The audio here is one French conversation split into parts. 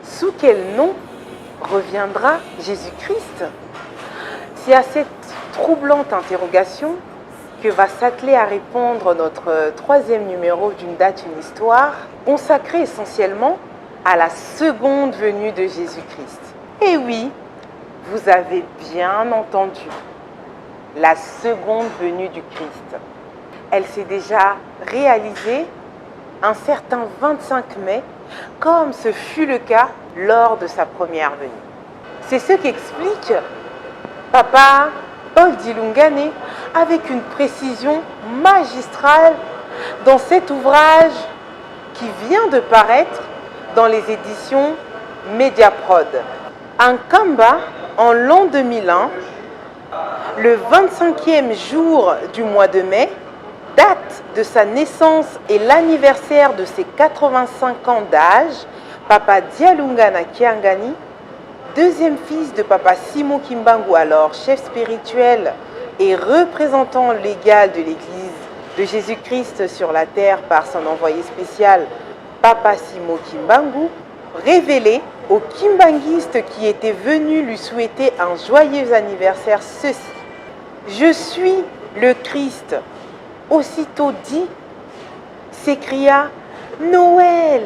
Sous quel nom reviendra Jésus-Christ? C'est à cette troublante interrogation que va s'atteler à répondre notre troisième numéro d'une date, une histoire, consacré essentiellement à la seconde venue de Jésus-Christ. Et oui, vous avez bien entendu, la seconde venue du Christ. Elle s'est déjà réalisée un certain 25 mai, comme ce fut le cas lors de sa première venue. C'est ce qu'explique Papa Paul Dilungane avec une précision magistrale dans cet ouvrage qui vient de paraître dans les éditions Mediaprod. Ankamba, en l'an 2001, le 25e jour du mois de mai, date de sa naissance et l'anniversaire de ses 85 ans d'âge, Papa Dialungana Kiangani, deuxième fils de Papa Simo Kimbangu, alors chef spirituel et représentant légal de l'Église de Jésus-Christ sur la terre par son envoyé spécial, Papa Simo Kimbangu, révélait aux Kimbanguistes qui étaient venus lui souhaiter un joyeux anniversaire ceci: « Je suis le Christ ». Aussitôt dit, s'écria Noël.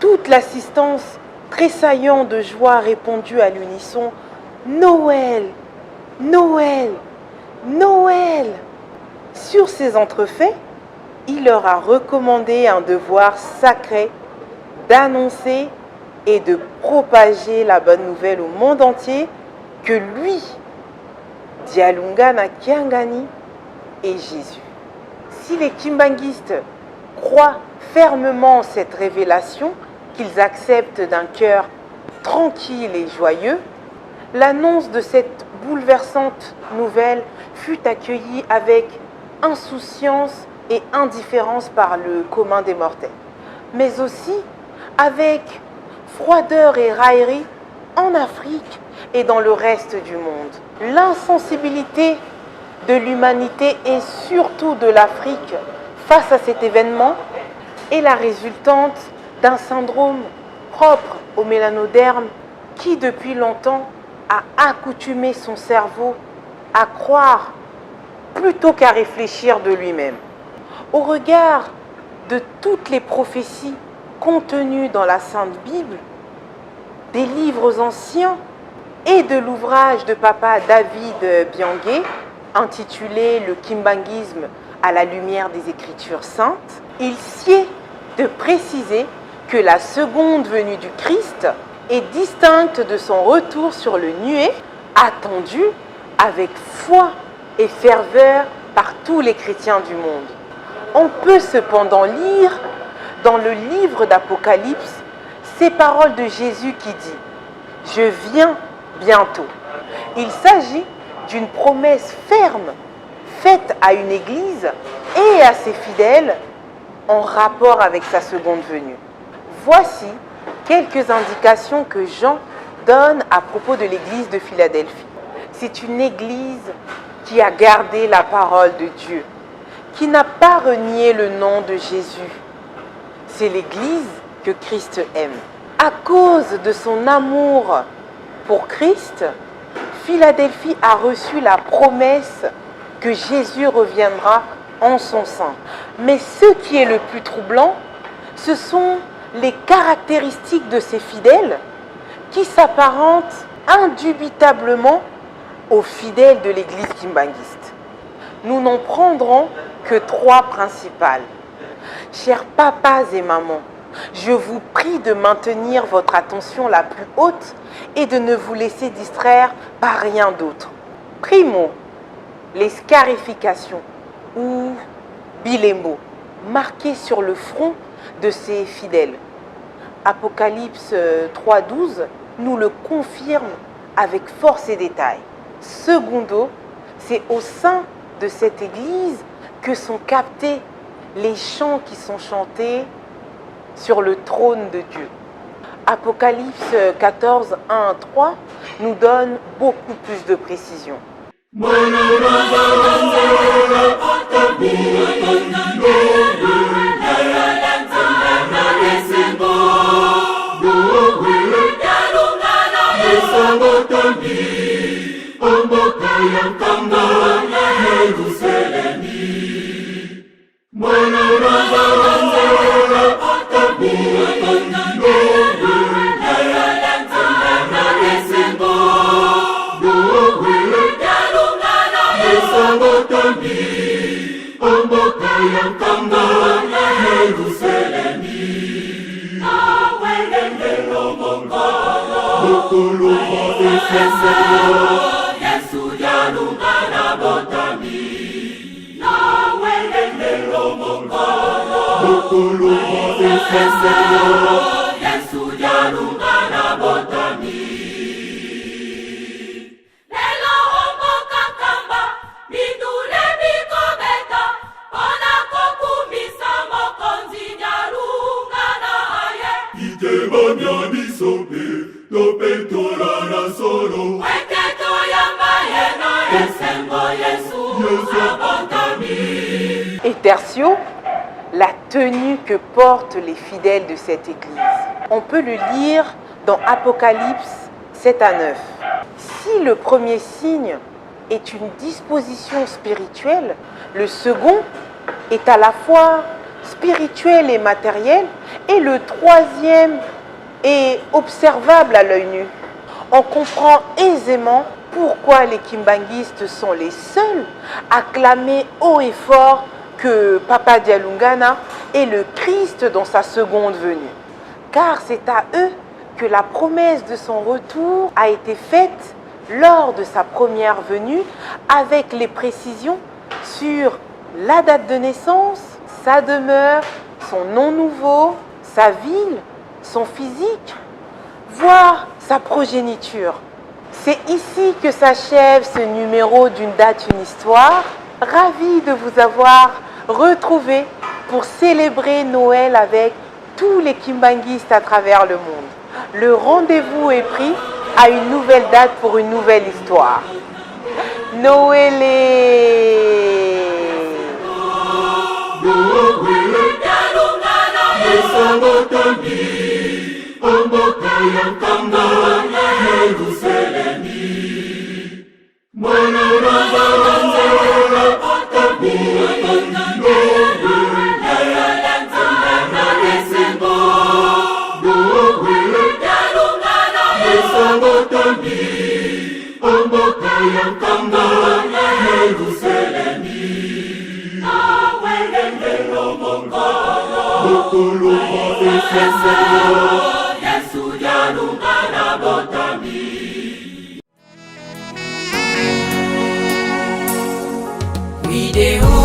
Toute l'assistance, tressaillant de joie, répondit à l'unisson Noël, Noël, Noël. Sur ces entrefaits, il leur a recommandé un devoir sacré d'annoncer et de propager la bonne nouvelle au monde entier que lui, Dialungana Kiangani, est Jésus. Si les Kimbanguistes croient fermement cette révélation, qu'ils acceptent d'un cœur tranquille et joyeux, l'annonce de cette bouleversante nouvelle fut accueillie avec insouciance et indifférence par le commun des mortels, mais aussi avec froideur et raillerie en Afrique et dans le reste du monde. L'insensibilité de l'humanité et surtout de l'Afrique face à cet événement est la résultante d'un syndrome propre au mélanoderme qui depuis longtemps a accoutumé son cerveau à croire plutôt qu'à réfléchir de lui-même. Au regard de toutes les prophéties contenues dans la Sainte Bible, des livres anciens et de l'ouvrage de Papa David Biangué, intitulé « Le Kimbanguisme à la lumière des Écritures saintes », il sied de préciser que la seconde venue du Christ est distincte de son retour sur le nuée, attendu avec foi et ferveur par tous les chrétiens du monde. On peut cependant lire dans le livre d'Apocalypse ces paroles de Jésus qui dit « Je viens bientôt ». Il s'agit d'une promesse ferme faite à une église et à ses fidèles en rapport avec sa seconde venue. Voici quelques indications que Jean donne à propos de l'église de Philadelphie. C'est une église qui a gardé la parole de Dieu, qui n'a pas renié le nom de Jésus. C'est l'église que Christ aime. À cause de son amour pour Christ, Philadelphie a reçu la promesse que Jésus reviendra en son sein. Mais ce qui est le plus troublant, ce sont les caractéristiques de ces fidèles qui s'apparentent indubitablement aux fidèles de l'église kimbanguiste. Nous n'en prendrons que 3 principales. Chers papas et mamans, je vous prie de maintenir votre attention la plus haute et de ne vous laisser distraire par rien d'autre. Primo, les scarifications ou bilémo, marquées sur le front de ces fidèles. Apocalypse 3.12 nous le confirme avec force et détail. Secondo, c'est au sein de cette église que sont captés les chants qui sont chantés sur le trône de Dieu. Apocalypse 14, 1 à 3 nous donne beaucoup plus de précision. Et tertio, la tenue que portent les fidèles de cette église. On peut le lire dans Apocalypse 7 à 9. Si le premier signe est une disposition spirituelle, le second est à la fois spirituel et matériel, et le troisième est observable à l'œil nu. On comprend aisément pourquoi les kimbanguistes sont les seuls à clamer haut et fort que Papa Dialungana est le Christ dans sa seconde venue. Car c'est à eux que la promesse de son retour a été faite lors de sa première venue, avec les précisions sur la date de naissance, sa demeure, son nom nouveau, sa ville, son physique, voire sa progéniture. C'est ici que s'achève ce numéro d'une date, une histoire. Ravi de vous avoir retrouvé pour célébrer Noël avec tous les kimbanguistes à travers le monde. Le rendez-vous est pris à une nouvelle date pour une nouvelle histoire. Video